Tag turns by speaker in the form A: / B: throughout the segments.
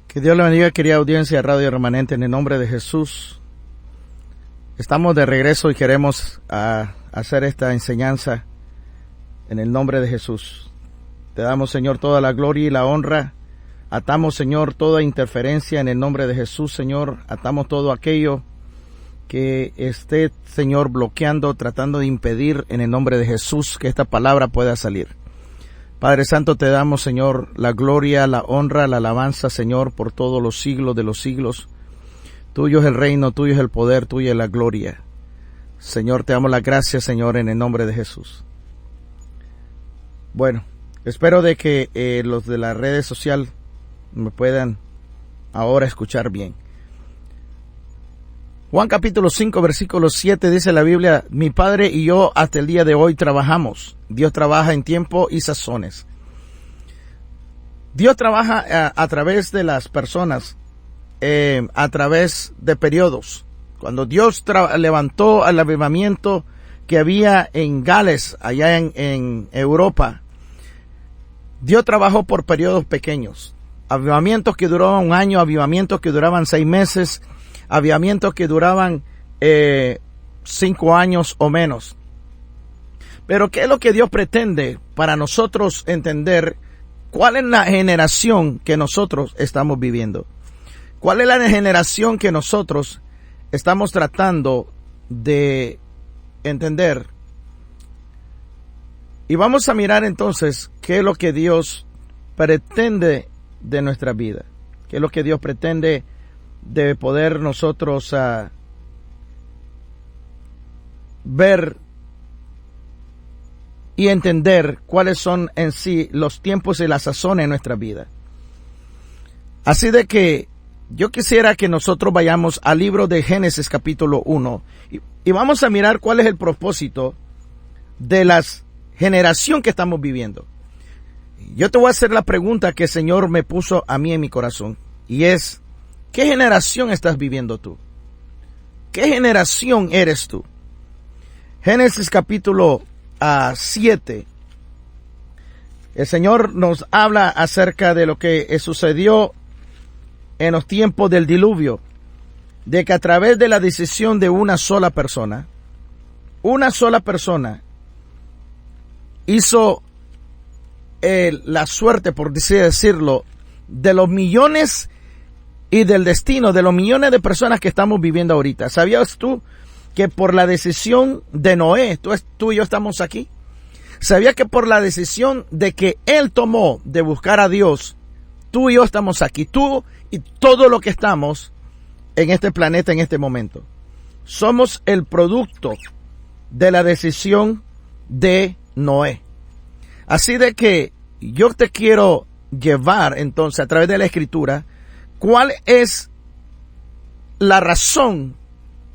A: Que Dios le bendiga, querida audiencia de Radio Remanente, en el nombre de Jesús. Estamos de regreso y queremos hacer esta enseñanza en el nombre de Jesús. Te damos, Señor, toda la gloria y la honra. Atamos, Señor, toda interferencia en el nombre de Jesús, Señor. Atamos todo aquello que esté, Señor, bloqueando, tratando de impedir en el nombre de Jesús que esta palabra pueda salir. Padre Santo, te damos, Señor, la gloria, la honra, la alabanza, Señor, por todos los siglos de los siglos. Tuyo es el reino, tuyo es el poder, tuya es la gloria. Señor, te damos las gracias, Señor, en el nombre de Jesús. Bueno, espero de que los de las redes sociales me puedan ahora escuchar bien. Juan capítulo 5, versículo 7 dice la Biblia: mi Padre y yo hasta el día de hoy trabajamos. Dios trabaja en tiempo y sazones. Dios trabaja a través de las personas, a través de periodos. Cuando Dios levantó al avivamiento que había en Gales, allá en Europa, Dios trabajó por periodos pequeños. Avivamientos que duraban un año, avivamientos que duraban 6 meses, avivamientos que duraban 5 años o menos. Pero ¿qué es lo que Dios pretende para nosotros entender cuál es la generación que nosotros estamos viviendo? ¿Cuál es la generación que nosotros estamos tratando de entender? Y vamos a mirar entonces qué es lo que Dios pretende de nuestra vida. ¿Qué es lo que Dios pretende de poder nosotros ver y entender cuáles son en sí los tiempos y la sazón en nuestra vida? Así de que yo quisiera que nosotros vayamos al libro de Génesis capítulo 1 y vamos a mirar cuál es el propósito de la generación que estamos viviendo. Yo te voy a hacer la pregunta que el Señor me puso a mí en mi corazón, y es: ¿qué generación estás viviendo tú? ¿Qué generación eres tú? Génesis capítulo 7. El Señor nos habla acerca de lo que sucedió en los tiempos del diluvio, de que a través de la decisión de una sola persona hizo la suerte, por así decirlo, de los millones y del destino de los millones de personas que estamos viviendo ahorita. ¿Sabías tú que por la decisión de Noé, tú y yo estamos aquí? ¿Sabías que por la decisión de que él tomó de buscar a Dios, tú y yo estamos aquí? Tú y todo lo que estamos en este planeta en este momento somos el producto de la decisión de Noé. Así de que yo te quiero llevar entonces a través de la Escritura cuál es la razón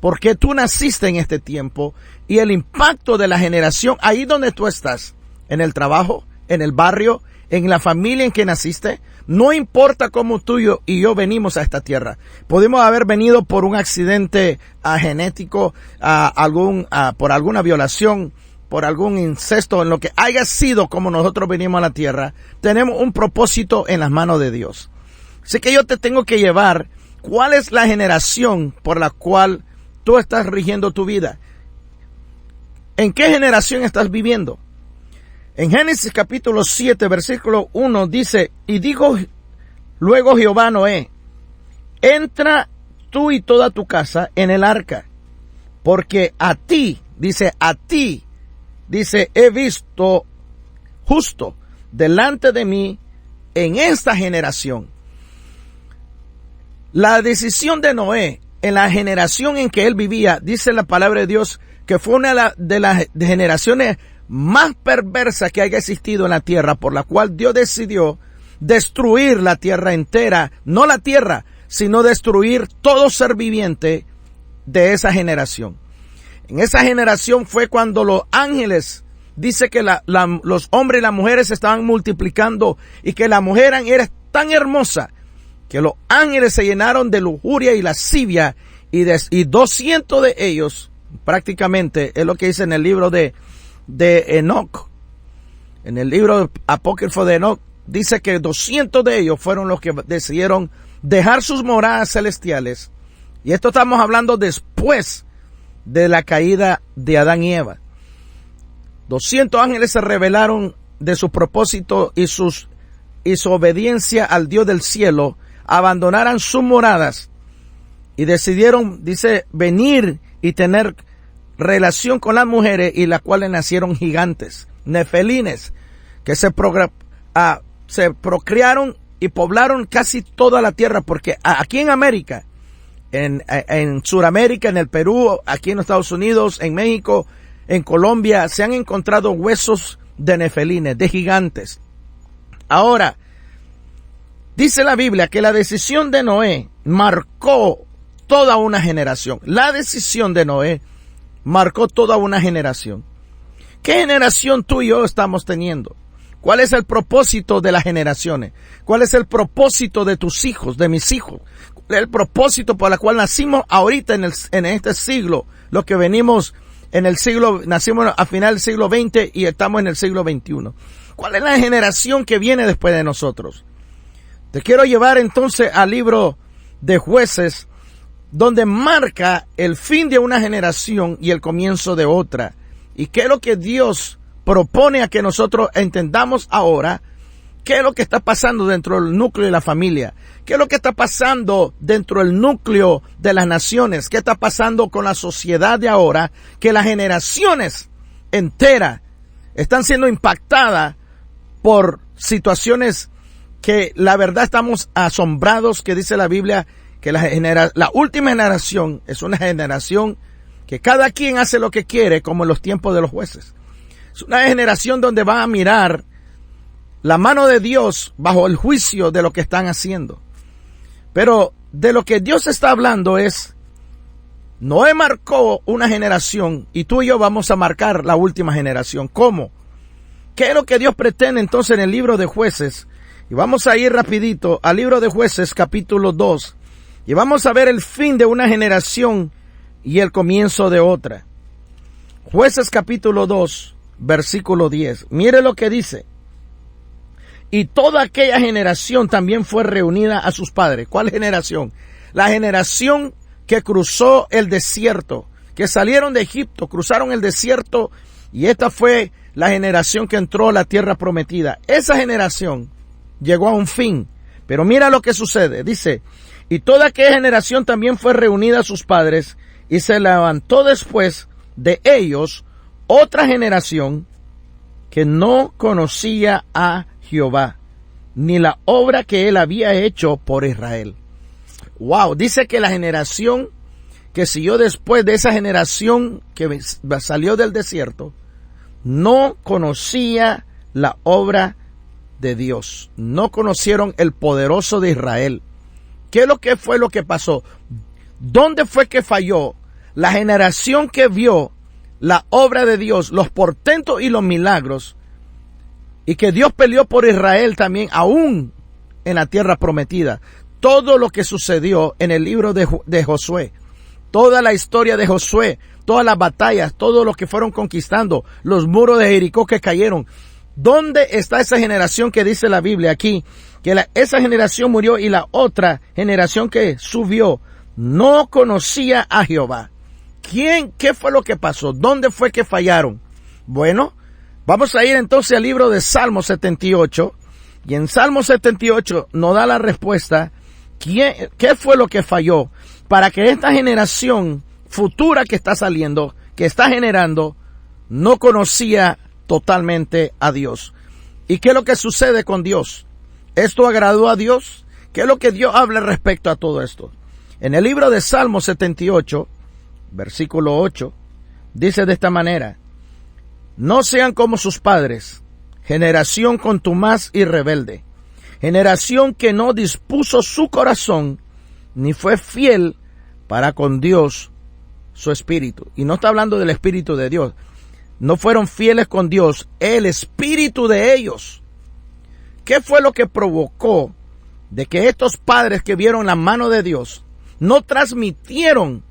A: por qué tú naciste en este tiempo y el impacto de la generación ahí donde tú estás, en el trabajo, en el barrio, en la familia en que naciste. No importa cómo tú y yo venimos a esta tierra. Podemos haber venido por un accidente genético, por alguna violación, por algún incesto, en lo que haya sido como nosotros venimos a la tierra. Tenemos un propósito en las manos de Dios. Así que yo te tengo que llevar cuál es la generación por la cual tú estás rigiendo tu vida. ¿En qué generación estás viviendo? En Génesis capítulo 7, versículo 1 dice: y dijo luego Jehová a Noé: entra tú y toda tu casa en el arca, porque a ti, dice, he visto justo delante de mí en esta generación. La decisión de Noé en la generación en que él vivía, dice la palabra de Dios, que fue una de las generaciones más perversa que haya existido en la tierra, por la cual Dios decidió destruir la tierra entera, no la tierra, sino destruir todo ser viviente de esa generación. En esa generación fue cuando los ángeles, dice que los hombres y las mujeres se estaban multiplicando y que la mujer era tan hermosa que los ángeles se llenaron de lujuria y lascivia y 200 de ellos, prácticamente, es lo que dice en el libro de Enoc, en el libro apócrifo de Enoc, dice que 200 de ellos fueron los que decidieron dejar sus moradas celestiales. Y esto estamos hablando después de la caída de Adán y Eva. 200 ángeles se rebelaron de su propósito y su obediencia al Dios del cielo, abandonaron sus moradas y decidieron, dice, venir y tener relación con las mujeres, y las cuales nacieron gigantes, nefelines, que se procrearon y poblaron casi toda la tierra, porque aquí en América, en Sudamérica, en el Perú, aquí en Estados Unidos, en México, en Colombia, se han encontrado huesos de nefelines, de gigantes. Ahora, dice la Biblia que la decisión de Noé marcó toda una generación. La decisión de Noé marcó toda una generación. ¿Qué generación tú y yo estamos teniendo? ¿Cuál es el propósito de las generaciones? ¿Cuál es el propósito de tus hijos, de mis hijos? ¿Cuál es el propósito por el cual nacimos ahorita en este siglo? Lo que venimos en el siglo, nacimos a final del siglo XX y estamos en el siglo XXI. ¿Cuál es la generación que viene después de nosotros? Te quiero llevar entonces al libro de Jueces, donde marca el fin de una generación y el comienzo de otra. ¿Y qué es lo que Dios propone a que nosotros entendamos ahora? ¿Qué es lo que está pasando dentro del núcleo de la familia? ¿Qué es lo que está pasando dentro del núcleo de las naciones? ¿Qué está pasando con la sociedad de ahora? Que las generaciones enteras están siendo impactadas por situaciones que la verdad estamos asombrados, que dice la Biblia que la última generación es una generación que cada quien hace lo que quiere, como en los tiempos de los jueces. Es una generación donde van a mirar la mano de Dios bajo el juicio de lo que están haciendo. Pero de lo que Dios está hablando es, Noé marcó una generación y tú y yo vamos a marcar la última generación. ¿Cómo? ¿Qué es lo que Dios pretende entonces en el libro de Jueces? Y vamos a ir rapidito al libro de Jueces, capítulo 2. Y vamos a ver el fin de una generación y el comienzo de otra. Jueces capítulo 2, versículo 10. Mire lo que dice. Y toda aquella generación también fue reunida a sus padres. ¿Cuál generación? La generación que cruzó el desierto, que salieron de Egipto, cruzaron el desierto, y esta fue la generación que entró a la tierra prometida. Esa generación llegó a un fin. Pero mira lo que sucede. Dice, y toda aquella generación también fue reunida a sus padres, y se levantó después de ellos otra generación que no conocía a Jehová, ni la obra que él había hecho por Israel. Wow, dice que la generación que siguió después de esa generación que salió del desierto, no conocía la obra de Dios. No conocieron el poderoso de Israel. ¿Qué es lo que fue lo que pasó? ¿Dónde fue que falló? La generación que vio la obra de Dios, los portentos y los milagros, y que Dios peleó por Israel también, aún en la tierra prometida. Todo lo que sucedió en el libro de Josué, toda la historia de Josué, todas las batallas, todo lo que fueron conquistando, los muros de Jericó que cayeron. ¿Dónde está esa generación que dice la Biblia aquí? Que esa generación murió y la otra generación que subió no conocía a Jehová. ¿Qué fue lo que pasó? ¿Dónde fue que fallaron? Bueno, vamos a ir entonces al libro de Salmo 78. Y en Salmo 78 nos da la respuesta. ¿Qué fue lo que falló? Para que esta generación futura que está saliendo, que está generando, no conocía totalmente a Dios. ¿Y qué es lo que sucede con Dios? ¿Esto agradó a Dios? ¿Qué es lo que Dios habla respecto a todo esto? En el libro de Salmo 78, versículo 8, dice de esta manera: no sean como sus padres, generación contumaz y rebelde, generación que no dispuso su corazón, ni fue fiel para con Dios su espíritu. Y no está hablando del espíritu de Dios. No fueron fieles con Dios, el espíritu de ellos. ¿Qué fue lo que provocó de que estos padres que vieron la mano de Dios no transmitieron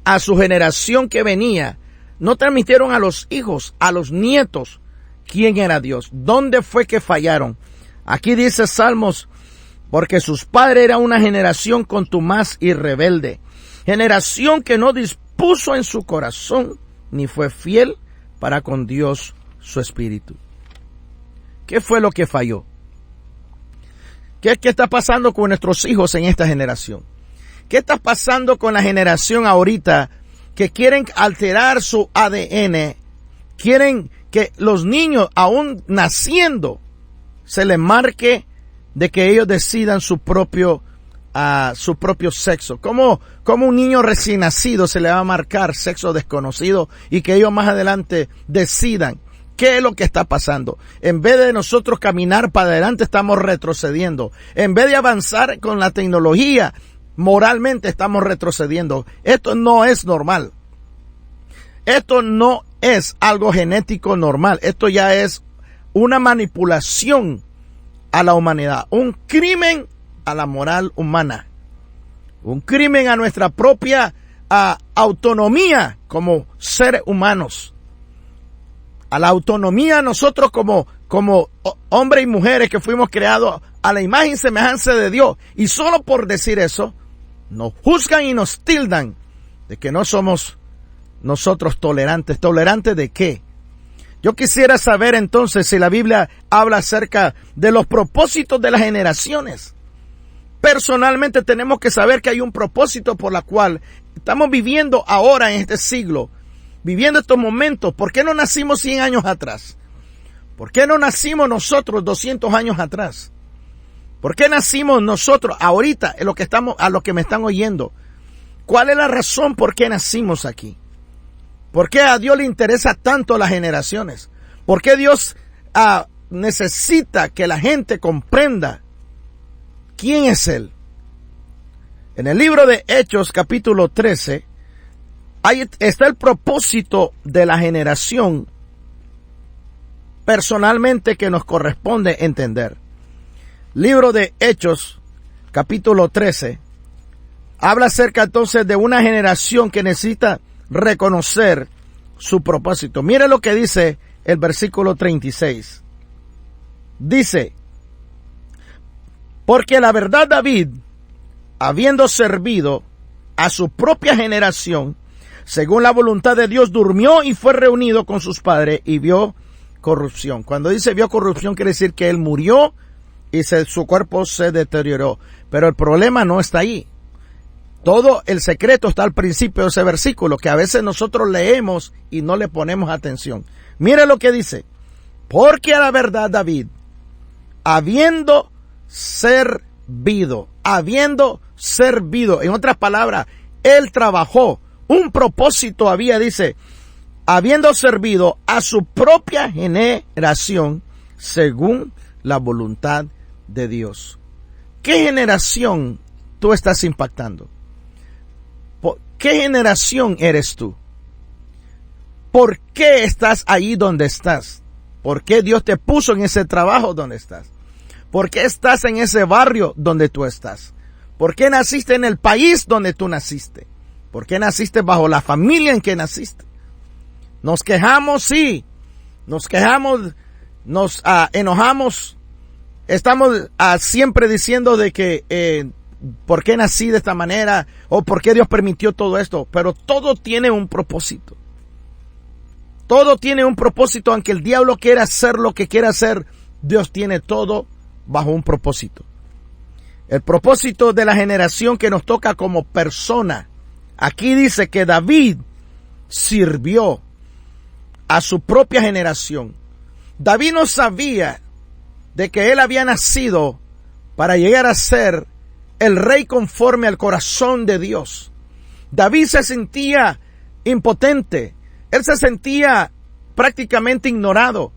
A: a su generación que venía, no transmitieron a los hijos, a los nietos, quién era Dios? ¿Dónde fue que fallaron? Aquí dice Salmos, porque sus padres eran una generación contumaz y rebelde, generación que no dispuso en su corazón, ni fue fiel para con Dios su espíritu. ¿Qué fue lo que falló? ¿Qué está pasando con nuestros hijos en esta generación? ¿Qué está pasando con la generación ahorita que quieren alterar su ADN? Quieren que los niños, aún naciendo, se les marque de que ellos decidan su propio sexo. ¿Cómo un niño recién nacido se le va a marcar sexo desconocido y que ellos más adelante decidan qué es lo que está pasando? En vez de nosotros caminar para adelante, estamos retrocediendo. En vez de avanzar con la tecnología, moralmente estamos retrocediendo. Esto no es normal. Esto no es algo genético normal. Esto ya es una manipulación a la humanidad, un crimen a la moral humana, un crimen a nuestra propia autonomía como seres humanos, a la autonomía nosotros como hombres y mujeres que fuimos creados a la imagen y semejanza de Dios. Y solo por decir eso, nos juzgan y nos tildan de que no somos nosotros tolerantes. ¿Tolerantes de qué? Yo quisiera saber entonces si la Biblia habla acerca de los propósitos de las generaciones. Personalmente tenemos que saber que hay un propósito por la cual estamos viviendo ahora en este siglo, viviendo estos momentos. ¿Por qué no nacimos 100 años atrás? ¿Por qué no nacimos nosotros 200 años atrás? ¿Por qué nacimos nosotros ahorita a lo que me están oyendo? ¿Cuál es la razón por qué nacimos aquí? ¿Por qué a Dios le interesa tanto las generaciones? ¿Por qué Dios necesita que la gente comprenda quién es Él? En el libro de Hechos, capítulo 13, ahí está el propósito de la generación personalmente que nos corresponde entender. Libro de Hechos, capítulo 13, habla acerca entonces de una generación que necesita reconocer su propósito. Mire lo que dice el versículo 36. Dice, porque la verdad David, habiendo servido a su propia generación, según la voluntad de Dios, durmió y fue reunido con sus padres y vio corrupción. Cuando dice vio corrupción, quiere decir que él murió y su cuerpo se deterioró. Pero el problema no está ahí. Todo el secreto está al principio de ese versículo, que a veces nosotros leemos y no le ponemos atención. Mire lo que dice. Porque a la verdad David, habiendo servido, en otras palabras, él trabajó, un propósito había, dice, habiendo servido a su propia generación según la voluntad de Dios. ¿Qué generación tú estás impactando? ¿Qué generación eres tú? ¿Por qué estás ahí donde estás? ¿Por qué Dios te puso en ese trabajo donde estás? ¿Por qué estás en ese barrio donde tú estás? ¿Por qué naciste en el país donde tú naciste? ¿Por qué naciste bajo la familia en que naciste? Nos quejamos, sí. Nos quejamos, nos enojamos. Estamos siempre diciendo de que ¿por qué nací de esta manera? ¿O por qué Dios permitió todo esto? Pero todo tiene un propósito. Todo tiene un propósito. Aunque el diablo quiera hacer lo que quiera hacer, Dios tiene todo bajo un propósito. El propósito de la generación que nos toca como persona. Aquí dice que David sirvió a su propia generación. David no sabía de que él había nacido para llegar a ser el rey conforme al corazón de Dios. David se sentía impotente. Él se sentía prácticamente ignorado,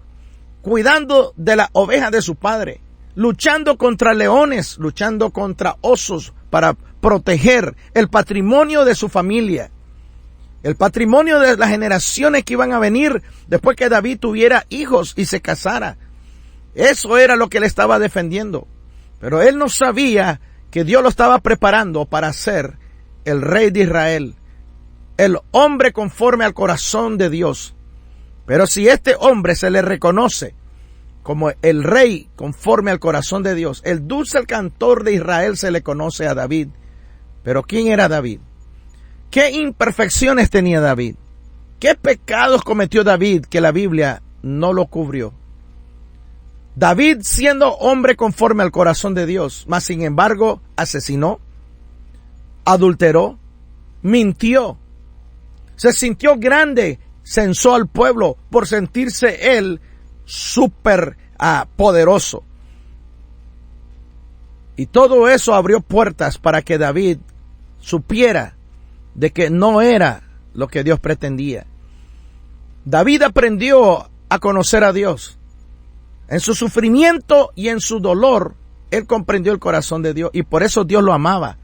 A: cuidando de la oveja de su padre, luchando contra leones, luchando contra osos para proteger el patrimonio de su familia, el patrimonio de las generaciones que iban a venir después que David tuviera hijos y se casara. Eso era lo que él estaba defendiendo. Pero él no sabía que Dios lo estaba preparando para ser el rey de Israel, el hombre conforme al corazón de Dios. Pero si este hombre se le reconoce como el rey conforme al corazón de Dios. El dulce cantor de Israel se le conoce a David. Pero ¿quién era David? ¿Qué imperfecciones tenía David? ¿Qué pecados cometió David que la Biblia no lo cubrió? David, siendo hombre conforme al corazón de Dios, mas sin embargo asesinó, adulteró, mintió, se sintió grande, censó al pueblo por sentirse él súper poderoso. Y todo eso abrió puertas para que David supiera de que no era lo que Dios pretendía. David aprendió a conocer a Dios. En su sufrimiento y en su dolor, él comprendió el corazón de Dios y por eso Dios lo amaba.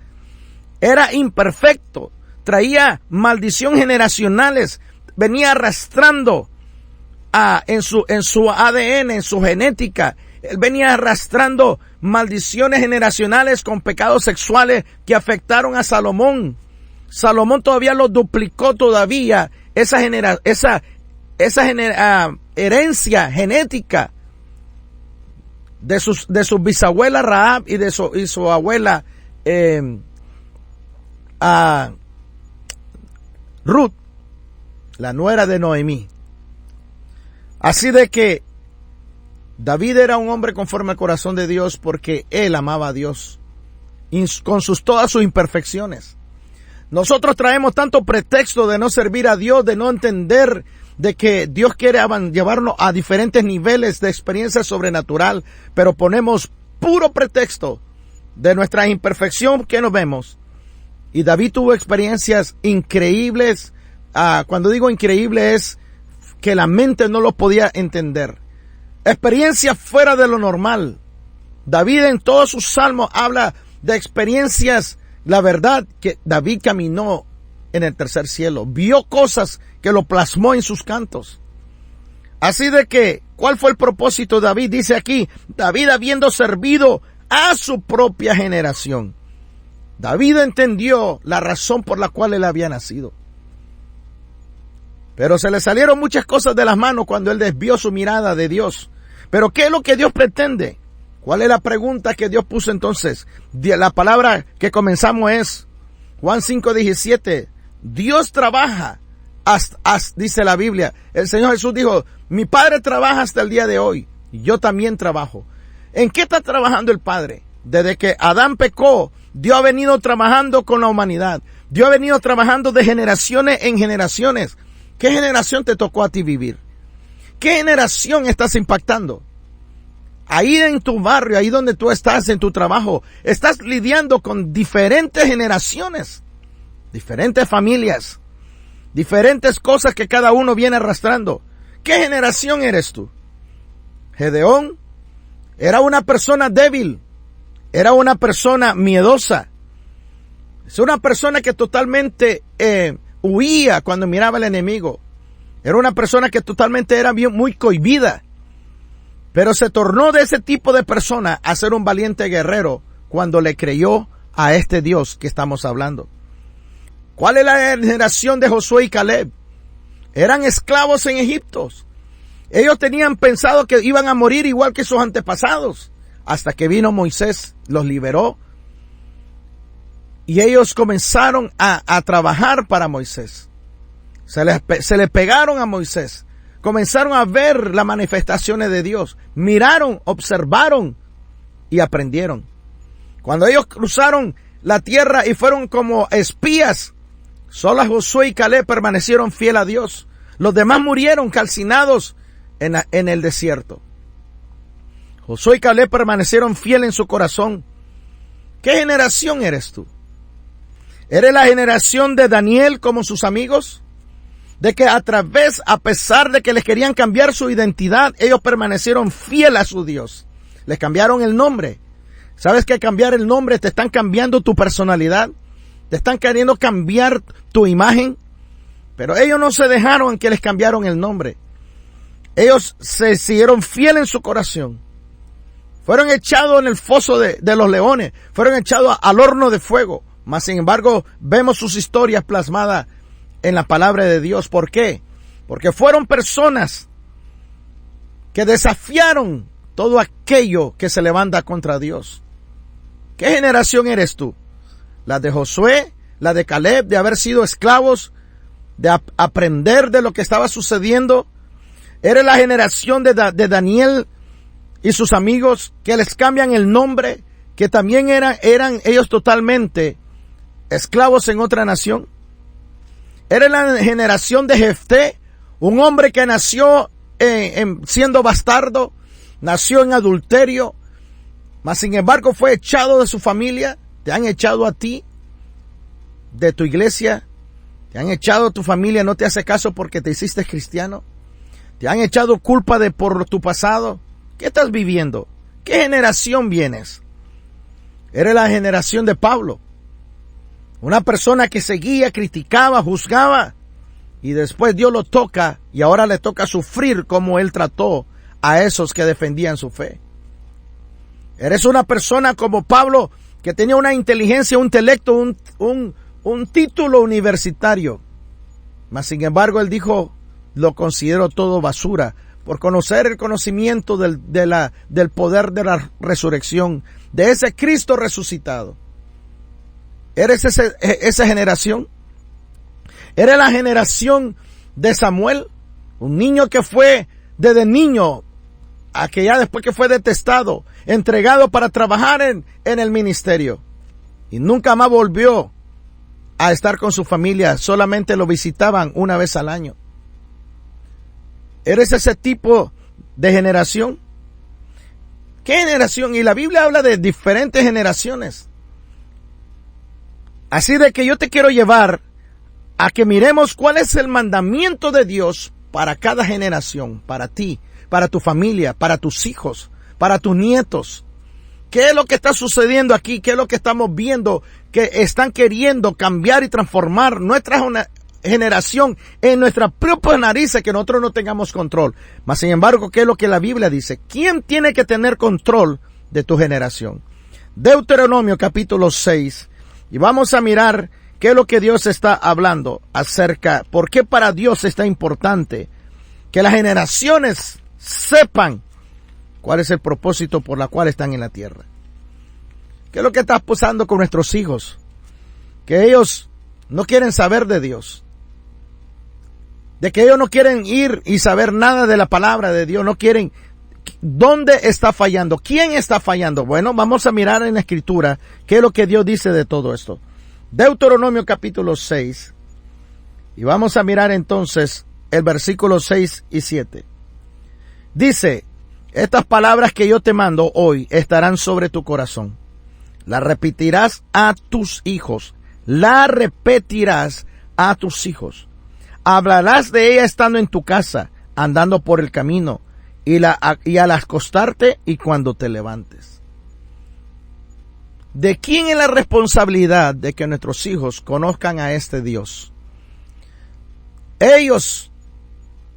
A: Era imperfecto, traía maldición generacionales, venía arrastrando en su ADN, en su genética. Él venía arrastrando maldiciones generacionales con pecados sexuales que afectaron a Salomón. Salomón todavía lo duplicó todavía, esa herencia genética de su bisabuela Rahab y de su abuela Ruth, la nuera de Noemí. Así de que David era un hombre conforme al corazón de Dios porque él amaba a Dios con todas sus imperfecciones. Nosotros traemos tanto pretexto de no servir a Dios, de no entender de que Dios quiere llevarnos a diferentes niveles de experiencia sobrenatural, pero ponemos puro pretexto de nuestra imperfección que nos vemos. Y David tuvo experiencias increíbles. Cuando digo increíble es que la mente no lo podía entender. Experiencias fuera de lo normal. David en todos sus salmos habla de experiencias. La verdad que David caminó en el tercer cielo, vio cosas que lo plasmó en sus cantos. Así de que, ¿cuál fue el propósito de David? Dice aquí, David habiendo servido a su propia generación. David entendió la razón por la cual él había nacido. Pero se le salieron muchas cosas de las manos cuando él desvió su mirada de Dios. Pero ¿qué es lo que Dios pretende? ¿Cuál es la pregunta que Dios puso entonces? La palabra que comenzamos es Juan 5:17. Dios trabaja, dice la Biblia. El Señor Jesús dijo, mi Padre trabaja hasta el día de hoy. Y yo también trabajo. ¿En qué está trabajando el Padre? Desde que Adán pecó, Dios ha venido trabajando con la humanidad. Dios ha venido trabajando de generaciones en generaciones. ¿Qué generación te tocó a ti vivir? ¿Qué generación estás impactando? Ahí en tu barrio, ahí donde tú estás, en tu trabajo, estás lidiando con diferentes generaciones, diferentes familias, diferentes cosas que cada uno viene arrastrando. ¿Qué generación eres tú? Gedeón era una persona débil, era una persona miedosa, es una persona que totalmente huía cuando miraba al enemigo, era una persona que totalmente era muy cohibida. Pero se tornó de ese tipo de persona a ser un valiente guerrero cuando le creyó a este Dios que estamos hablando. ¿Cuál es la generación de Josué y Caleb? Eran esclavos en Egipto. Ellos tenían pensado que iban a morir igual que sus antepasados. Hasta que vino Moisés, los liberó. Y ellos comenzaron a trabajar para Moisés. Se le pegaron a Moisés. Comenzaron a ver las manifestaciones de Dios. Miraron, observaron y aprendieron. Cuando ellos cruzaron la tierra y fueron como espías, solo Josué y Caleb permanecieron fieles a Dios. Los demás murieron calcinados en el desierto. Josué y Caleb permanecieron fieles en su corazón. ¿Qué generación eres tú? ¿Eres la generación de Daniel como sus amigos? De que a pesar de que les querían cambiar su identidad, ellos permanecieron fieles a su Dios. Les cambiaron el nombre. ¿Sabes que cambiar el nombre te están cambiando tu personalidad? Te están queriendo cambiar tu imagen. Pero ellos no se dejaron en que les cambiaron el nombre. Ellos se siguieron fieles en su corazón. Fueron echados en el foso de los leones. Fueron echados al horno de fuego. Mas sin embargo, vemos sus historias plasmadas en la palabra de Dios. ¿Por qué? Porque fueron personas que desafiaron todo aquello que se levanta contra Dios. ¿Qué generación eres tú? ¿La de Josué? ¿La de Caleb? ¿De haber sido esclavos? ¿De aprender de lo que estaba sucediendo? ¿Eres la generación de Daniel y sus amigos que les cambian el nombre? Que también eran ellos totalmente esclavos en otra nación. ¿Eres la generación de Jefté? Un hombre que nació siendo bastardo, nació en adulterio, mas sin embargo fue echado de su familia. Te han echado a ti de tu iglesia, te han echado a tu familia, no te hace caso porque te hiciste cristiano, te han echado culpa por tu pasado. ¿Qué estás viviendo? ¿Qué generación vienes? Eres la generación de Pablo, una persona que seguía, criticaba, juzgaba, y después Dios lo toca y ahora le toca sufrir como él trató a esos que defendían su fe. Eres una persona como Pablo que tenía una inteligencia, un intelecto, un título universitario. Mas sin embargo él dijo, lo considero todo basura por conocer el conocimiento del poder de la resurrección, de ese Cristo resucitado. ¿Eres esa generación? ¿Eres la generación de Samuel? Un niño que fue desde niño a que ya después que fue detestado, entregado para trabajar en el ministerio. Y nunca más volvió a estar con su familia, solamente lo visitaban una vez al año. ¿Eres ese tipo de generación? ¿Qué generación? Y la Biblia habla de diferentes generaciones. Así de que yo te quiero llevar a que miremos cuál es el mandamiento de Dios para cada generación, para ti, para tu familia, para tus hijos, para tus nietos. ¿Qué es lo que está sucediendo aquí? ¿Qué es lo que estamos viendo? Que están queriendo cambiar y transformar nuestra generación en nuestras propias narices, que nosotros no tengamos control. Mas sin embargo, ¿qué es lo que la Biblia dice? ¿Quién tiene que tener control de tu generación? Deuteronomio capítulo 6. Y vamos a mirar qué es lo que Dios está hablando acerca, por qué para Dios está importante que las generaciones sepan cuál es el propósito por la cual están en la tierra. ¿Qué es lo que está pasando con nuestros hijos? Que ellos no quieren saber de Dios. De que ellos no quieren ir y saber nada de la palabra de Dios. No quieren. ¿Dónde está fallando? ¿Quién está fallando? Bueno, vamos a mirar en la Escritura qué es lo que Dios dice de todo esto. Deuteronomio capítulo 6. Y vamos a mirar entonces el versículo 6 y 7. Dice, estas palabras que yo te mando hoy estarán sobre tu corazón. Las repetirás a tus hijos. La repetirás a tus hijos. Hablarás de ella estando en tu casa, andando por el camino, y al acostarte y cuando te levantes. ¿De quién es la responsabilidad de que nuestros hijos conozcan a este Dios? Ellos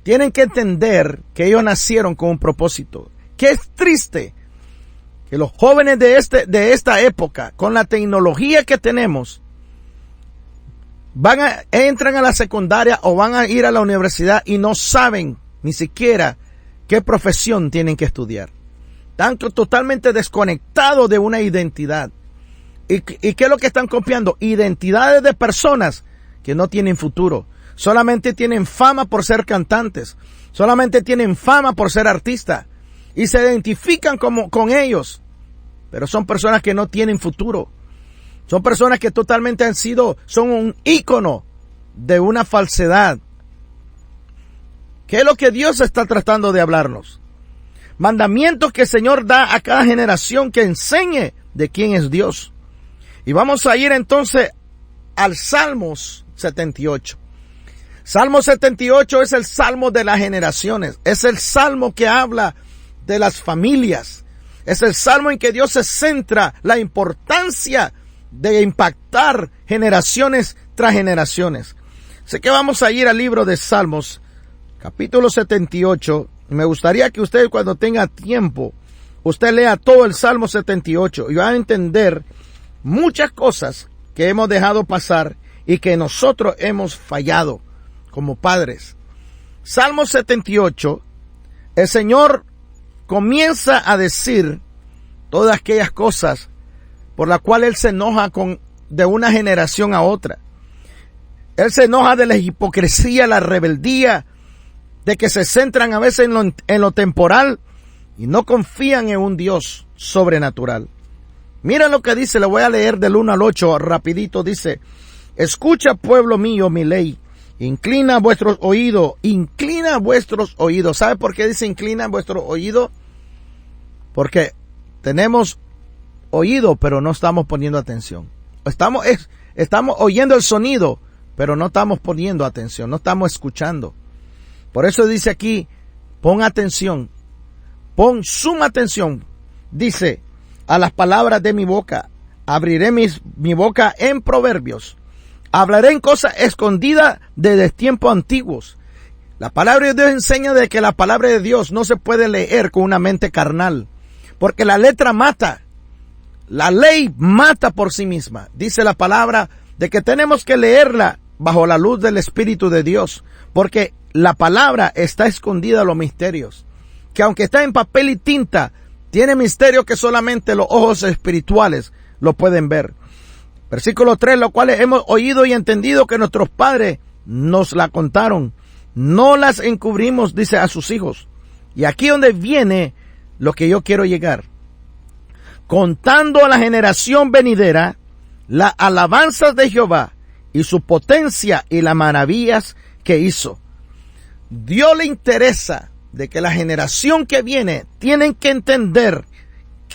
A: tienen que entender que ellos nacieron con un propósito. Que es triste que los jóvenes de esta época, con la tecnología que tenemos, entran a la secundaria o van a ir a la universidad y no saben ni siquiera qué profesión tienen que estudiar. Están totalmente desconectados de una identidad. ¿Y qué es lo que están copiando? Identidades de personas que no tienen futuro. Solamente tienen fama por ser cantantes. Solamente tienen fama por ser artistas. Y se identifican con ellos. Pero son personas que no tienen futuro. Son personas que totalmente son un ícono de una falsedad. ¿Qué es lo que Dios está tratando de hablarnos? Mandamientos que el Señor da a cada generación que enseñe de quién es Dios. Y vamos a ir entonces al Salmos 78. Salmo 78 es el salmo de las generaciones. Es el salmo que habla de las familias. Es el salmo en que Dios se centra la importancia de impactar generaciones tras generaciones. Sé que vamos a ir al libro de Salmos, capítulo 78. Me gustaría que usted, cuando tenga tiempo, usted lea todo el Salmo 78 y va a entender muchas cosas que hemos dejado pasar y que nosotros hemos fallado como padres. Salmo 78, el Señor comienza a decir todas aquellas cosas por las cuales él se enoja de una generación a otra. Él se enoja de la hipocresía, la rebeldía, de que se centran a veces en lo temporal y no confían en un Dios sobrenatural. Mira lo que dice, le voy a leer del 1 al 8 rapidito. Dice: escucha, pueblo mío, mi ley, inclina vuestros oídos. ¿Sabe por qué dice inclina vuestros oídos? Porque tenemos oído, pero no estamos poniendo atención. Estamos oyendo el sonido, pero no estamos poniendo atención, no estamos escuchando. Por eso dice aquí, pon atención, pon suma atención. Dice: a las palabras de mi boca, abriré mi boca en proverbios. Hablaré en cosas escondidas desde tiempos antiguos. La palabra de Dios enseña de que la palabra de Dios no se puede leer con una mente carnal, porque la letra mata. La ley mata por sí misma. Dice la palabra de que tenemos que leerla bajo la luz del Espíritu de Dios, porque la palabra está escondida en los misterios, que aunque está en papel y tinta, tiene misterios que solamente los ojos espirituales lo pueden ver. Versículo 3, lo cual hemos oído y entendido que nuestros padres nos la contaron. No las encubrimos, dice, a sus hijos. Y aquí donde viene lo que yo quiero llegar. Contando a la generación venidera las alabanzas de Jehová y su potencia y las maravillas que hizo. Dios le interesa de que la generación que viene tienen que entender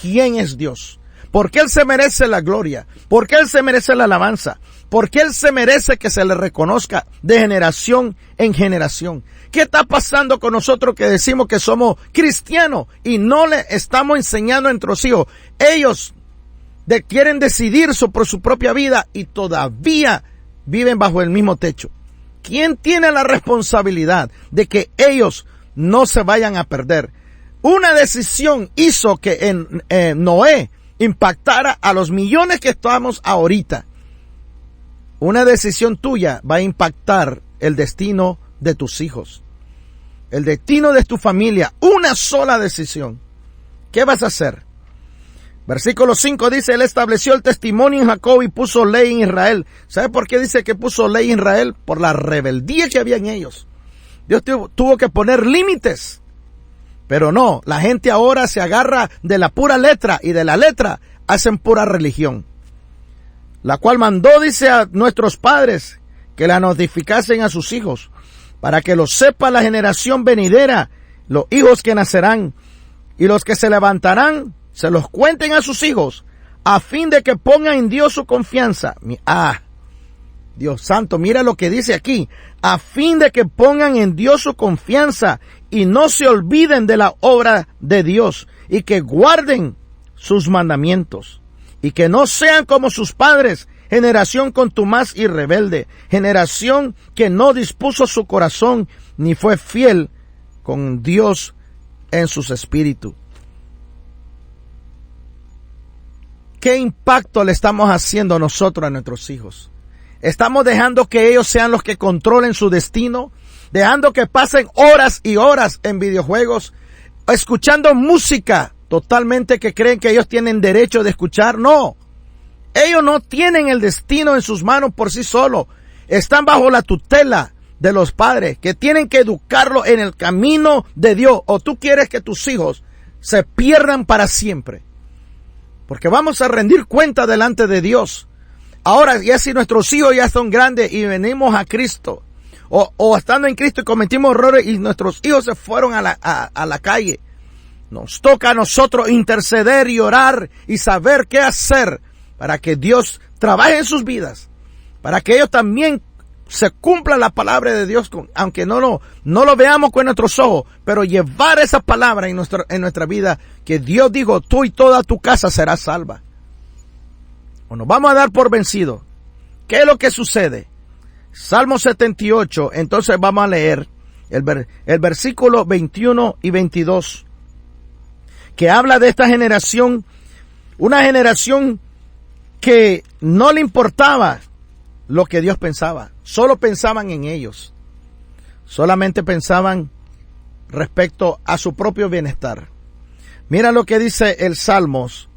A: quién es Dios. Porque Él se merece la gloria, porque Él se merece la alabanza, porque Él se merece que se le reconozca de generación en generación. ¿Qué está pasando con nosotros que decimos que somos cristianos y no le estamos enseñando a nuestros hijos? Ellos quieren decidir por su propia vida y todavía viven bajo el mismo techo. ¿Quién tiene la responsabilidad de que ellos no se vayan a perder? Una decisión hizo que Noé impactara a los millones que estamos ahorita. Una decisión tuya va a impactar el destino de tus hijos, el destino de tu familia. Una sola decisión. ¿Qué vas a hacer? Versículo 5 dice: Él estableció el testimonio en Jacob y puso ley en Israel. ¿Sabe por qué dice que puso ley en Israel? Por la rebeldía que había en ellos. Dios tuvo que poner límites. Pero no, la gente ahora se agarra de la pura letra y de la letra hacen pura religión. La cual mandó, dice, a nuestros padres que la notificasen a sus hijos, para que lo sepa la generación venidera, los hijos que nacerán, y los que se levantarán, se los cuenten a sus hijos, a fin de que pongan en Dios su confianza. Dios santo, mira lo que dice aquí: a fin de que pongan en Dios su confianza y no se olviden de la obra de Dios, y que guarden sus mandamientos, y que no sean como sus padres, generación contumaz y rebelde, generación que no dispuso su corazón ni fue fiel con Dios en sus espíritus. ¿Qué impacto le estamos haciendo nosotros a nuestros hijos? ¿Estamos dejando que ellos sean los que controlen su destino? ¿Dejando que pasen horas y horas en videojuegos, escuchando música totalmente que creen que ellos tienen derecho de escuchar? No. Ellos no tienen el destino en sus manos por sí solos. Están bajo la tutela de los padres que tienen que educarlos en el camino de Dios. ¿O tú quieres que tus hijos se pierdan para siempre? Porque vamos a rendir cuenta delante de Dios. Ahora, ya si nuestros hijos ya son grandes y venimos a Cristo, o estando en Cristo y cometimos errores y nuestros hijos se fueron a la calle, nos toca a nosotros interceder y orar y saber qué hacer para que Dios trabaje en sus vidas, para que ellos también se cumpla la palabra de Dios, aunque no lo veamos con nuestros ojos, pero llevar esa palabra en nuestra vida, que Dios dijo: tú y toda tu casa será salva. O nos vamos a dar por vencidos. ¿Qué es lo que sucede? Salmo 78, entonces vamos a leer el versículo 21 y 22, que habla de esta generación, una generación que no le importaba lo que Dios pensaba, solo pensaban en ellos, solamente pensaban respecto a su propio bienestar. Mira lo que dice el Salmos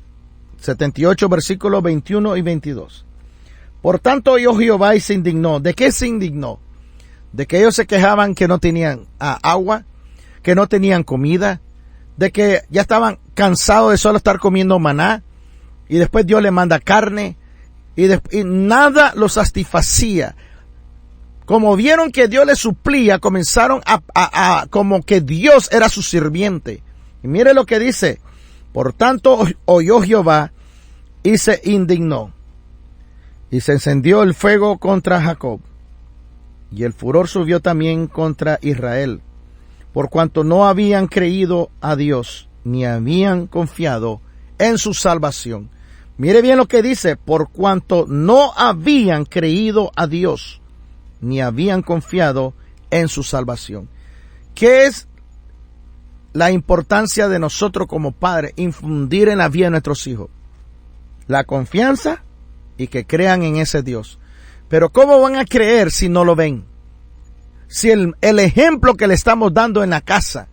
A: 78, versículos 21 y 22. Por tanto oyó Jehová y se indignó. ¿De qué se indignó? De que ellos se quejaban que no tenían agua, que no tenían comida, de que ya estaban cansados de solo estar comiendo maná, y después Dios le manda carne, y nada los satisfacía. Como vieron que Dios les suplía, comenzaron a como que Dios era su sirviente. Y mire lo que dice: por tanto oyó Jehová y se indignó, y se encendió el fuego contra Jacob, y el furor subió también contra Israel, por cuanto no habían creído a Dios, ni habían confiado en su salvación. Mire bien lo que dice: por cuanto no habían creído a Dios, ni habían confiado en su salvación. ¿Qué es la importancia de nosotros como padres? Infundir en la vida de nuestros hijos la confianza y que crean en ese Dios. Pero ¿cómo van a creer si no lo ven? Si el ejemplo que le estamos dando en la casa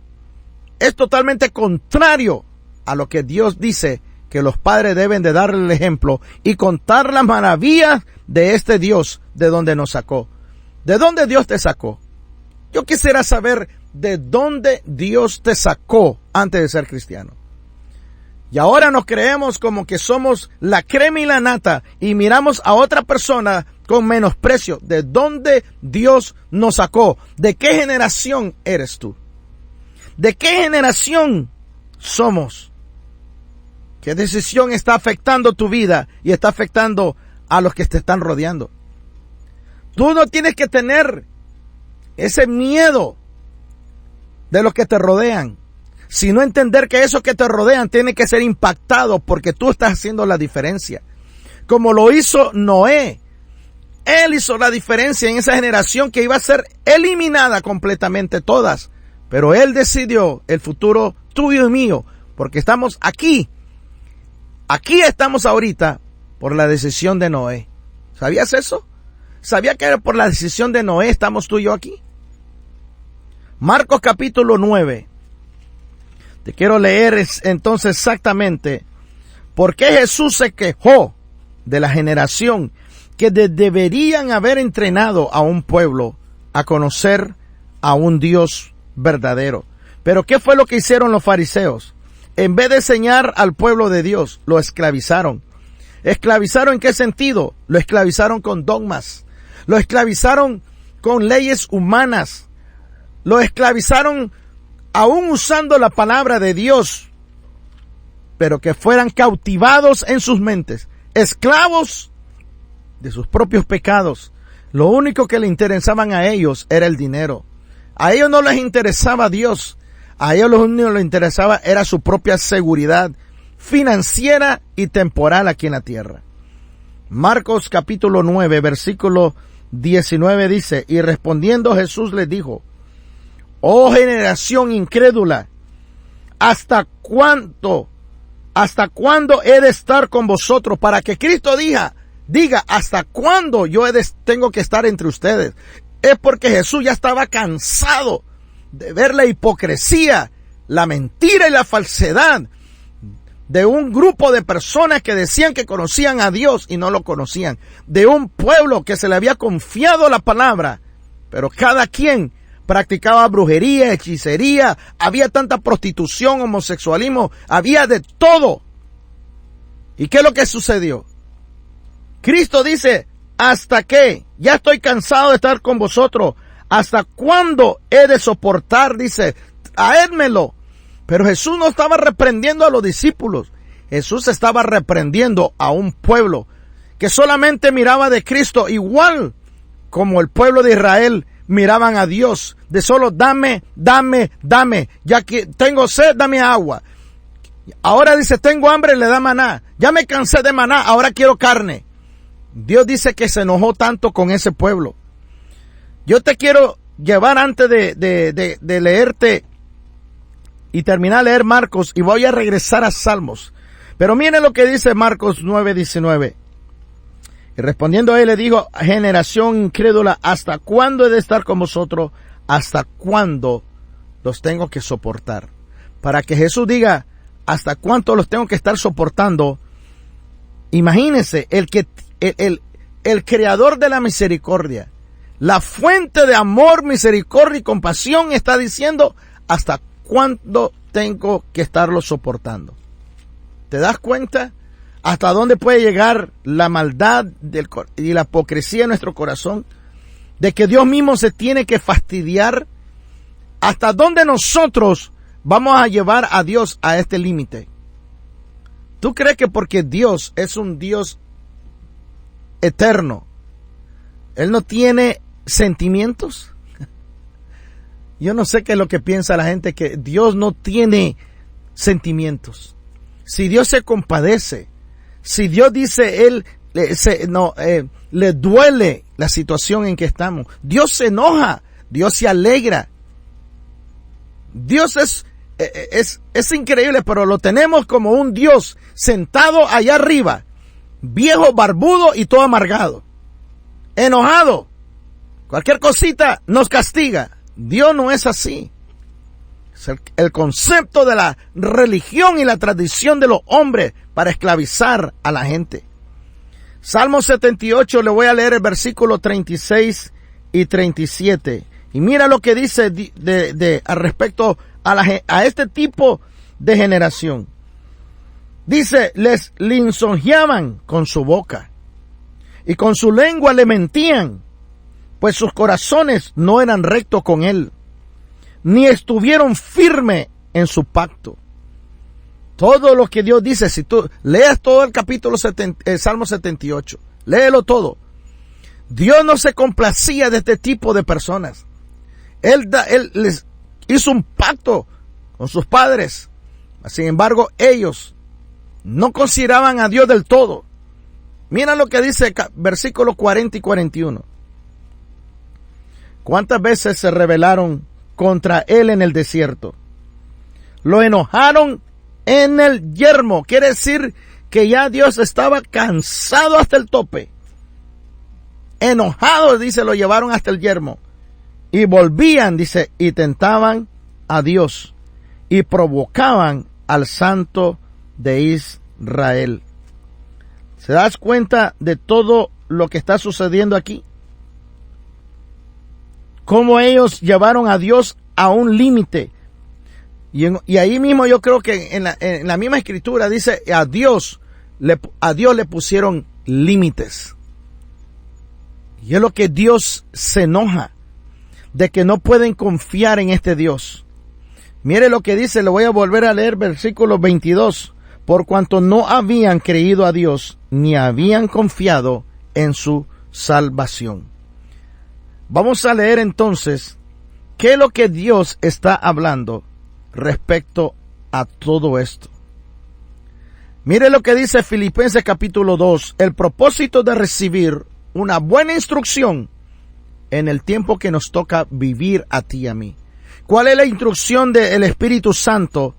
A: es totalmente contrario a lo que Dios dice que los padres deben de darle el ejemplo y contar las maravillas de este Dios, de donde nos sacó. ¿De dónde Dios te sacó? Yo quisiera saber de dónde Dios te sacó antes de ser cristiano. Y ahora nos creemos como que somos la crema y la nata y miramos a otra persona con menosprecio. ¿De dónde Dios nos sacó? ¿De qué generación eres tú? ¿De qué generación somos? ¿Qué decisión está afectando tu vida y está afectando a los que te están rodeando? Tú no tienes que tener ese miedo de los que te rodean, sino entender que esos que te rodean tienen que ser impactados porque tú estás haciendo la diferencia. Como lo hizo Noé. Él hizo la diferencia en esa generación que iba a ser eliminada completamente todas. Pero él decidió el futuro tuyo y mío, porque estamos aquí. Aquí estamos ahorita por la decisión de Noé. ¿Sabías eso? ¿Sabía que por la decisión de Noé estamos tú y yo aquí? Marcos capítulo 9. Te quiero leer entonces exactamente por qué Jesús se quejó de la generación que deberían haber entrenado a un pueblo a conocer a un Dios verdadero. Pero ¿qué fue lo que hicieron los fariseos? En vez de enseñar al pueblo de Dios, lo esclavizaron. ¿Esclavizaron en qué sentido? Lo esclavizaron con dogmas. Lo esclavizaron con leyes humanas. Lo esclavizaron aún usando la palabra de Dios, pero que fueran cautivados en sus mentes, esclavos de sus propios pecados. Lo único que le interesaban a ellos era el dinero. A ellos no les interesaba Dios. A ellos lo único que les interesaba era su propia seguridad financiera y temporal aquí en la tierra. Marcos capítulo 9, versículo 19 dice: y respondiendo Jesús les dijo: oh generación incrédula, ¿hasta cuándo he de estar con vosotros? Para que Cristo diga, ¿hasta cuándo yo tengo que estar entre ustedes? Es porque Jesús ya estaba cansado de ver la hipocresía, la mentira y la falsedad de un grupo de personas que decían que conocían a Dios y no lo conocían. De un pueblo que se le había confiado la palabra, pero cada quien practicaba brujería, hechicería, había tanta prostitución, homosexualismo, había de todo. ¿Y qué es lo que sucedió? Cristo dice: ¿hasta qué? Ya estoy cansado de estar con vosotros. ¿Hasta cuándo he de soportar? Dice, traédmelo. Pero Jesús no estaba reprendiendo a los discípulos. Jesús estaba reprendiendo a un pueblo que solamente miraba de Cristo igual como el pueblo de Israel miraban a Dios, de solo dame, ya que tengo sed, dame agua. Ahora dice, tengo hambre, le da maná. Ya me cansé de maná, ahora quiero carne. Dios dice que se enojó tanto con ese pueblo. Yo te quiero llevar antes de leerte y terminar de leer Marcos, y voy a regresar a Salmos. Pero miren lo que dice Marcos 9:19. Y respondiendo a él le dijo: generación incrédula, ¿hasta cuándo he de estar con vosotros? ¿Hasta cuándo los tengo que soportar? Para que Jesús diga: ¿hasta cuánto los tengo que estar soportando? Imagínense, el creador de la misericordia, la fuente de amor, misericordia y compasión está diciendo, ¿hasta cuándo tengo que estarlo soportando? ¿Te das cuenta hasta dónde puede llegar la maldad y la hipocresía en nuestro corazón? De que Dios mismo se tiene que fastidiar. ¿Hasta dónde nosotros vamos a llevar a Dios a este límite? ¿Tú crees que porque Dios es un Dios eterno, Él no tiene sentimientos? Yo no sé qué es lo que piensa la gente, que Dios no tiene sentimientos. Si Dios se compadece, si Dios dice, Él le duele la situación en que estamos, Dios se enoja, Dios se alegra. Dios es increíble, pero lo tenemos como un Dios sentado allá arriba, viejo, barbudo y todo amargado, enojado. Cualquier cosita nos castiga. Dios no es así. Es el concepto de la religión y la tradición de los hombres para esclavizar a la gente. Salmo 78, le voy a leer el versículo 36 y 37. Y mira lo que dice al respecto a este tipo de generación. Dice, les lisonjeaban con su boca y con su lengua le mentían, pues sus corazones no eran rectos con él, ni estuvieron firmes en su pacto. Todo lo que Dios dice, si tú leas todo el capítulo Salmo 78, léelo todo. Dios no se complacía de este tipo de personas. Él les hizo un pacto con sus padres. Sin embargo, ellos no consideraban a Dios del todo. Mira lo que dice versículos 40 y 41. ¿Cuántas veces se rebelaron contra él en el desierto? Lo enojaron en el yermo. Quiere decir que ya Dios estaba cansado hasta el tope. Enojado, dice, lo llevaron hasta el yermo. Y volvían, dice, y tentaban a Dios y provocaban al Santo de Israel. ¿Se das cuenta de todo lo que está sucediendo aquí? Cómo ellos llevaron a Dios a un límite. Y ahí mismo yo creo que en la misma escritura dice, a Dios le pusieron límites. Y es lo que Dios se enoja, de que no pueden confiar en este Dios. Mire lo que dice, le voy a volver a leer versículo 22. Por cuanto no habían creído a Dios, ni habían confiado en su salvación. Vamos a leer entonces qué es lo que Dios está hablando respecto a todo esto. Mire lo que dice Filipenses capítulo 2, el propósito de recibir una buena instrucción en el tiempo que nos toca vivir a ti y a mí. ¿Cuál es la instrucción del Espíritu Santo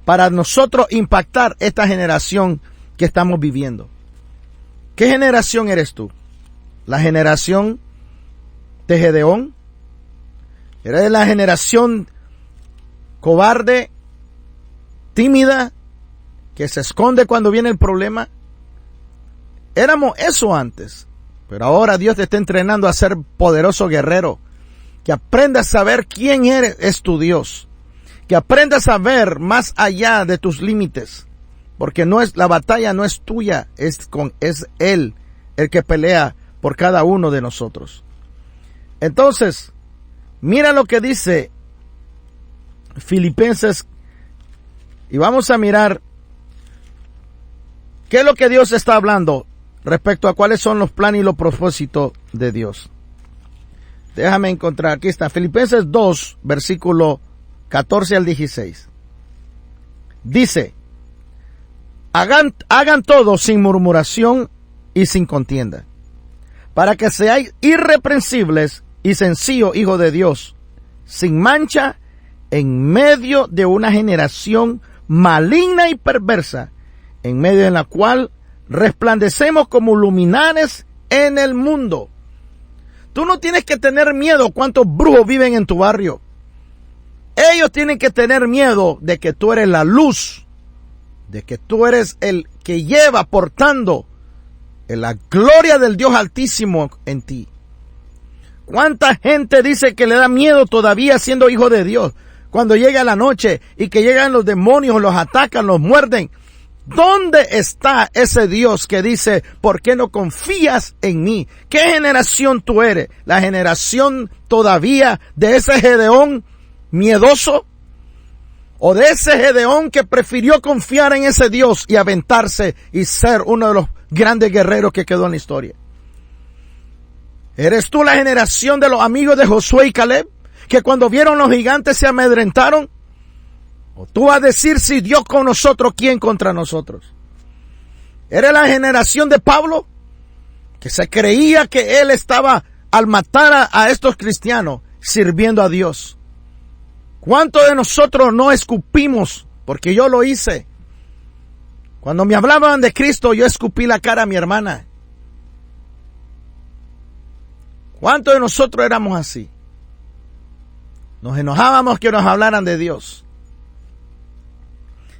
A: para nosotros impactar esta generación que estamos viviendo? ¿Qué generación eres tú? ¿La generación de Gedeón? ¿Eres la generación cobarde, tímida, que se esconde cuando viene el problema? Éramos eso antes, pero ahora Dios te está entrenando a ser poderoso guerrero, que aprendas a saber quién es tu Dios, que aprendas a ver más allá de tus límites, porque la batalla no es tuya, es Él el que pelea por cada uno de nosotros. Entonces, mira lo que dice Filipenses, y vamos a mirar qué es lo que Dios está hablando respecto a cuáles son los planes y los propósitos de Dios. Déjame encontrar, aquí está, Filipenses 2, versículo 14 al 16. Dice, hagan todo sin murmuración y sin contienda, para que seáis irreprensibles y sencillos hijos de Dios, sin mancha, en medio de una generación maligna y perversa, en medio de la cual resplandecemos como luminares en el mundo. Tú no tienes que tener miedo cuántos brujos viven en tu barrio. Ellos tienen que tener miedo de que tú eres la luz de que tú eres el que lleva portando la gloria del Dios Altísimo en ti. ¿Cuánta gente dice que le da miedo todavía siendo hijo de Dios? Cuando llega la noche y que llegan los demonios, los atacan, los muerden. ¿Dónde está ese Dios que dice, ¿por qué no confías en mí? ¿Qué generación tú eres? ¿La generación todavía de ese Gedeón miedoso? ¿O de ese Gedeón que prefirió confiar en ese Dios y aventarse y ser uno de los grandes guerreros que quedó en la historia? ¿Eres tú la generación de los amigos de Josué y Caleb, que cuando vieron los gigantes se amedrentaron? ¿O tú vas a decir, si Dios con nosotros, ¿quién contra nosotros? ¿Eres la generación de Pablo, que se creía que él estaba al matar a estos cristianos sirviendo a Dios? ¿Cuántos de nosotros no escupimos? Porque yo lo hice. Cuando me hablaban de Cristo, yo escupí la cara a mi hermana. ¿Cuántos de nosotros éramos así? Nos enojábamos que nos hablaran de Dios.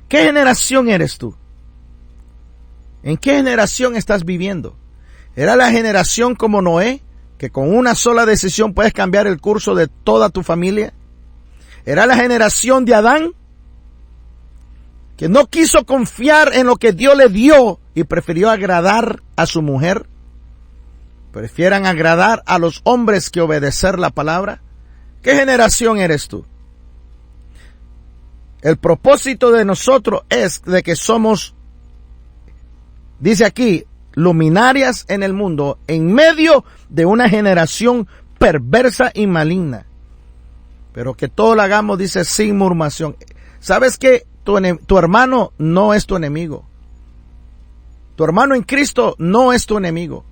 A: ¿Qué generación eres tú? ¿En qué generación estás viviendo? ¿Era la generación como Noé, que con una sola decisión puedes cambiar el curso de toda tu familia? ¿Era la generación de Adán, que no quiso confiar en lo que Dios le dio y prefirió agradar a su mujer? ¿Prefieran agradar a los hombres que obedecer la palabra? ¿Qué generación eres tú? El propósito de nosotros es de que somos, dice aquí, luminarias en el mundo, en medio de una generación perversa y maligna. Pero que todo lo hagamos, dice, sin murmuración. ¿Sabes qué? Tu hermano no es tu enemigo. Tu hermano en Cristo no es tu enemigo.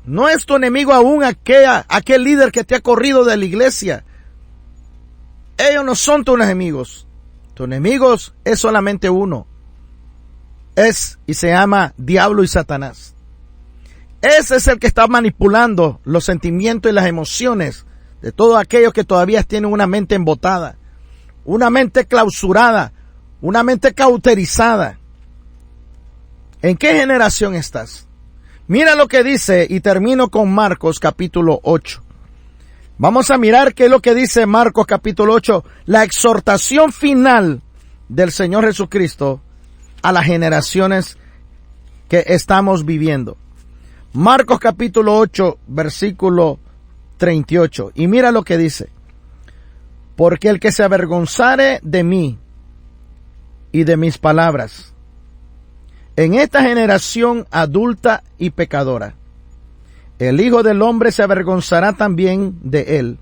A: No es tu enemigo aún aquel líder que te ha corrido de la iglesia. Ellos no son tus enemigos. Tus enemigos es solamente uno. Es y se llama Diablo y Satanás. Ese es el que está manipulando los sentimientos y las emociones de todos aquellos que todavía tienen una mente embotada, una mente clausurada, una mente cauterizada. ¿En qué generación estás? Mira lo que dice, y termino con Marcos capítulo 8. Vamos a mirar qué es lo que dice Marcos capítulo 8, la exhortación final del Señor Jesucristo a las generaciones que estamos viviendo. Marcos capítulo 8, versículo 38. Y mira lo que dice. Porque el que se avergonzare de mí y de mis palabras en esta generación adulta y pecadora, el Hijo del Hombre se avergonzará también de él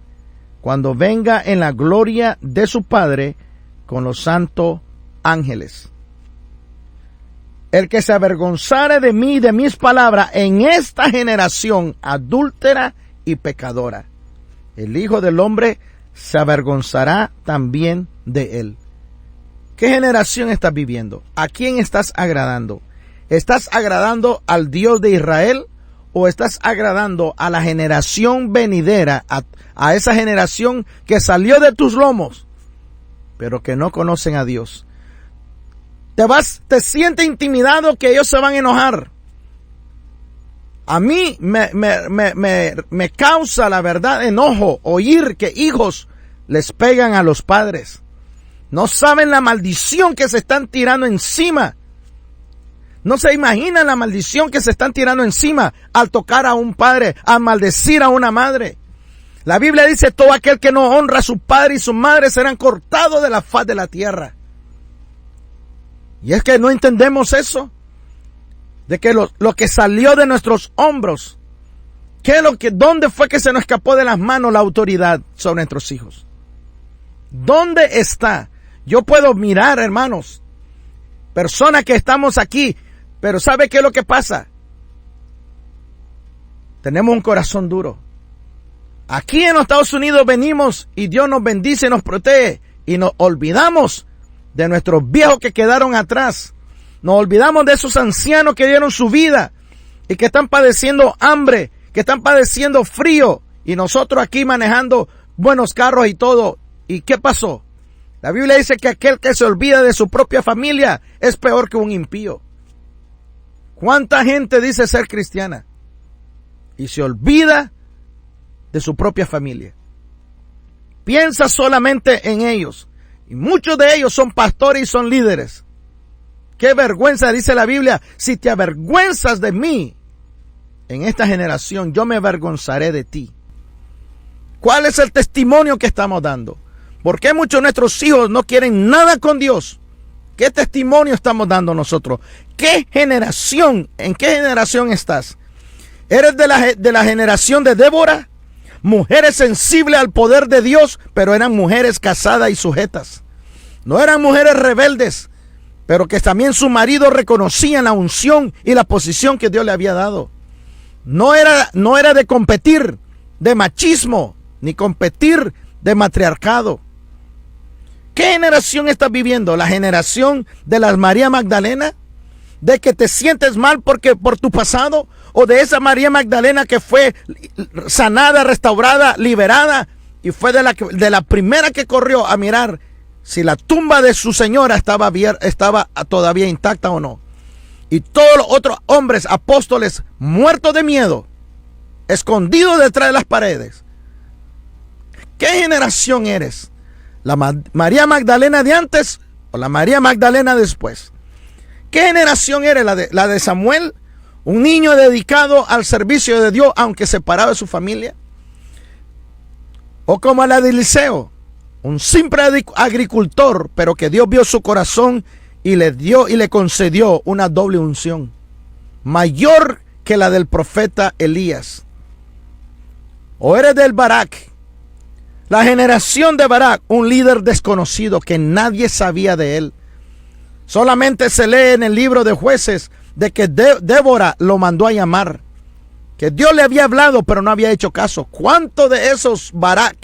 A: cuando venga en la gloria de su Padre con los santos ángeles. El que se avergonzare de mí y de mis palabras en esta generación adúltera y pecadora, el Hijo del Hombre se avergonzará también de él. ¿Qué generación estás viviendo? ¿A quién estás agradando? ¿Estás agradando al Dios de Israel o estás agradando a la generación venidera, a esa generación que salió de tus lomos, pero que no conocen a Dios? Te sientes intimidado que ellos se van a enojar. A mí me causa, la verdad, enojo oír que hijos les pegan a los padres. No saben la maldición que se están tirando encima. No se imaginan la maldición que se están tirando encima al tocar a un padre, al maldecir a una madre. La Biblia dice, todo aquel que no honra a su padre y su madre serán cortados de la faz de la tierra. Y es que no entendemos eso, de que lo que salió de nuestros hombros, ¿dónde fue que se nos escapó de las manos la autoridad sobre nuestros hijos? ¿Dónde está? Yo puedo mirar, hermanos, personas que estamos aquí, pero ¿sabe qué es lo que pasa? Tenemos un corazón duro. Aquí en los Estados Unidos venimos y Dios nos bendice y nos protege y nos olvidamos de nuestros viejos que quedaron atrás. Nos olvidamos de esos ancianos que dieron su vida y que están padeciendo hambre, que están padeciendo frío, y nosotros aquí manejando buenos carros y todo. ¿Y qué pasó? La Biblia dice que aquel que se olvida de su propia familia es peor que un impío. ¿Cuánta gente dice ser cristiana y se olvida de su propia familia? Piensa solamente en ellos. Y muchos de ellos son pastores y son líderes. Qué vergüenza, dice la Biblia, si te avergüenzas de mí en esta generación, yo me avergonzaré de ti. ¿Cuál es el testimonio que estamos dando? ¿Por qué muchos de nuestros hijos no quieren nada con Dios? ¿Qué testimonio estamos dando nosotros? ¿Qué generación? ¿En qué generación estás? ¿Eres de la generación de Débora? Mujeres sensibles al poder de Dios, pero eran mujeres casadas y sujetas. No eran mujeres rebeldes, pero que también su marido reconocían la unción y la posición que Dios le había dado. No era de competir, de machismo, ni competir de matriarcado. ¿Qué generación estás viviendo? ¿La generación de las María Magdalena? ¿De que te sientes mal por tu pasado? ¿O de esa María Magdalena que fue sanada, restaurada, liberada y fue de la primera que corrió a mirar si la tumba de su señora estaba todavía intacta o no? Y todos los otros hombres apóstoles muertos de miedo, escondidos detrás de las paredes. ¿Qué generación eres? ¿La María Magdalena de antes o la María Magdalena después? ¿Qué generación eres? ¿La de Samuel? ¿Un niño dedicado al servicio de Dios aunque separado de su familia? ¿O como la de Eliseo? Un simple agricultor, pero que Dios vio su corazón y le concedió una doble unción, mayor que la del profeta Elías. ¿O eres del Barak? La generación de Barak, un líder desconocido que nadie sabía de él. Solamente se lee en el libro de Jueces de que Débora lo mandó a llamar, que Dios le había hablado pero no había hecho caso. ¿Cuántos de esos Barak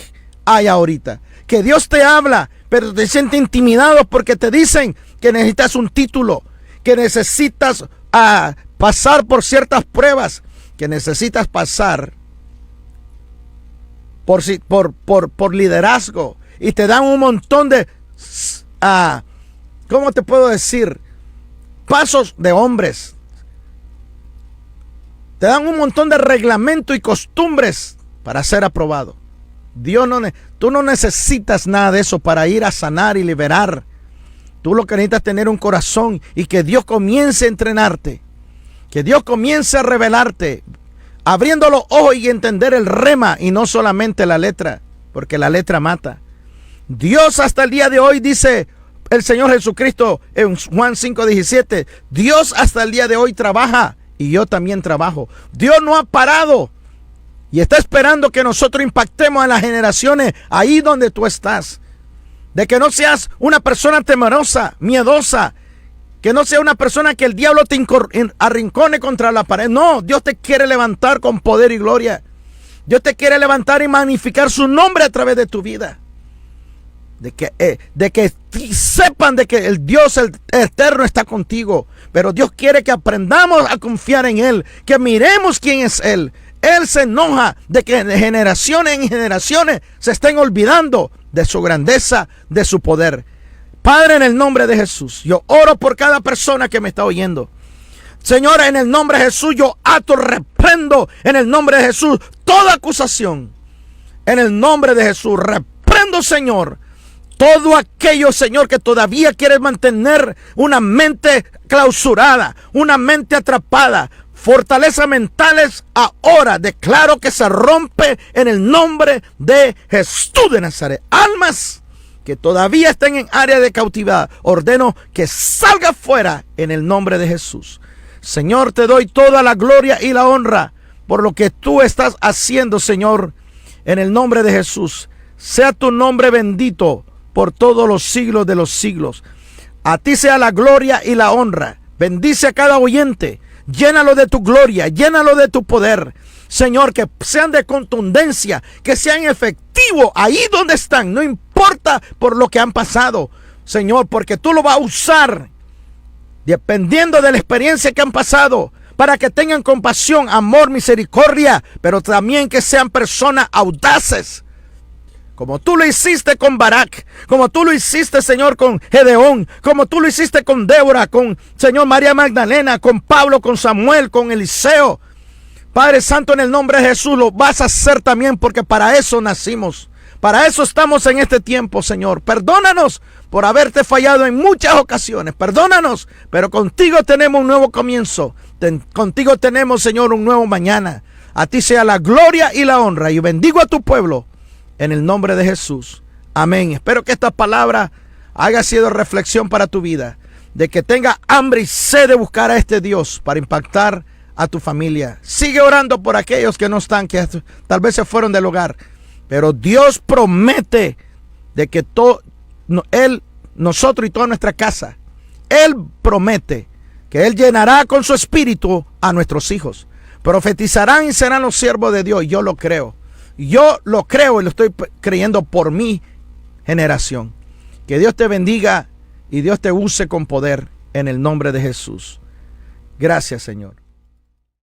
A: hay ahorita? Que Dios te habla pero te sientes intimidado porque te dicen que necesitas un título, que necesitas pasar por ciertas pruebas, que necesitas pasar por liderazgo, y te dan un montón de ¿cómo te puedo decir? Pasos de hombres. Te dan un montón de reglamentos y costumbres para ser aprobado. Tú no necesitas nada de eso para ir a sanar y liberar. Tú lo que necesitas es tener un corazón y que Dios comience a entrenarte, que Dios comience a revelarte, abriendo los ojos y entender el rema y no solamente la letra, porque la letra mata. Dios hasta el día de hoy, dice el Señor Jesucristo en Juan 5:17, Dios hasta el día de hoy trabaja y yo también trabajo. Dios no ha parado y está esperando que nosotros impactemos a las generaciones ahí donde tú estás. De que no seas una persona temerosa, miedosa, que no sea una persona que el diablo te arrincone contra la pared. No, Dios te quiere levantar con poder y gloria. Dios te quiere levantar y magnificar su nombre a través de tu vida. De que sepan de que el Dios el eterno está contigo. Pero Dios quiere que aprendamos a confiar en Él, que miremos quién es Él. Él se enoja de que de generaciones en generaciones se estén olvidando de su grandeza, de su poder. Padre, en el nombre de Jesús, yo oro por cada persona que me está oyendo. Señora, en el nombre de Jesús, yo ato, reprendo en el nombre de Jesús toda acusación. En el nombre de Jesús, reprendo, Señor, todo aquello, Señor, que todavía quiere mantener una mente clausurada, una mente atrapada. Fortalezas mentales ahora declaro que se rompe en el nombre de Jesús de Nazaret. Almas que todavía estén en área de cautividad, ordeno que salga fuera en el nombre de Jesús. Señor, te doy toda la gloria y la honra por lo que tú estás haciendo, Señor, en el nombre de Jesús. Sea tu nombre bendito por todos los siglos de los siglos. A ti sea la gloria y la honra. Bendice a cada oyente. Llénalo de tu gloria, llénalo de tu poder. Señor, que sean de contundencia, que sean efectivos ahí donde están. No importa por lo que han pasado, Señor, porque tú lo vas a usar dependiendo de la experiencia que han pasado, para que tengan compasión, amor, misericordia, pero también que sean personas audaces, como tú lo hiciste con Barak, como tú lo hiciste, Señor, con Gedeón, como tú lo hiciste con Débora, con, Señor, María Magdalena, con Pablo, con Samuel, con Eliseo. Padre Santo, en el nombre de Jesús, lo vas a hacer también, porque para eso nacimos. Para eso estamos en este tiempo, Señor. Perdónanos por haberte fallado en muchas ocasiones. Perdónanos, pero contigo tenemos un nuevo comienzo. Contigo tenemos, Señor, un nuevo mañana. A ti sea la gloria y la honra. Y bendigo a tu pueblo en el nombre de Jesús. Amén. Espero que esta palabra haya sido reflexión para tu vida. De que tenga hambre y sed de buscar a este Dios para impactar a tu familia. Sigue orando por aquellos que no están, que tal vez se fueron del hogar. Pero Dios promete de que Él, nosotros y toda nuestra casa, Él promete que Él llenará con su espíritu a nuestros hijos. Profetizarán y serán los siervos de Dios. Yo lo creo. Yo lo creo y lo estoy creyendo por mi generación. Que Dios te bendiga y Dios te use con poder en el nombre de Jesús. Gracias, Señor.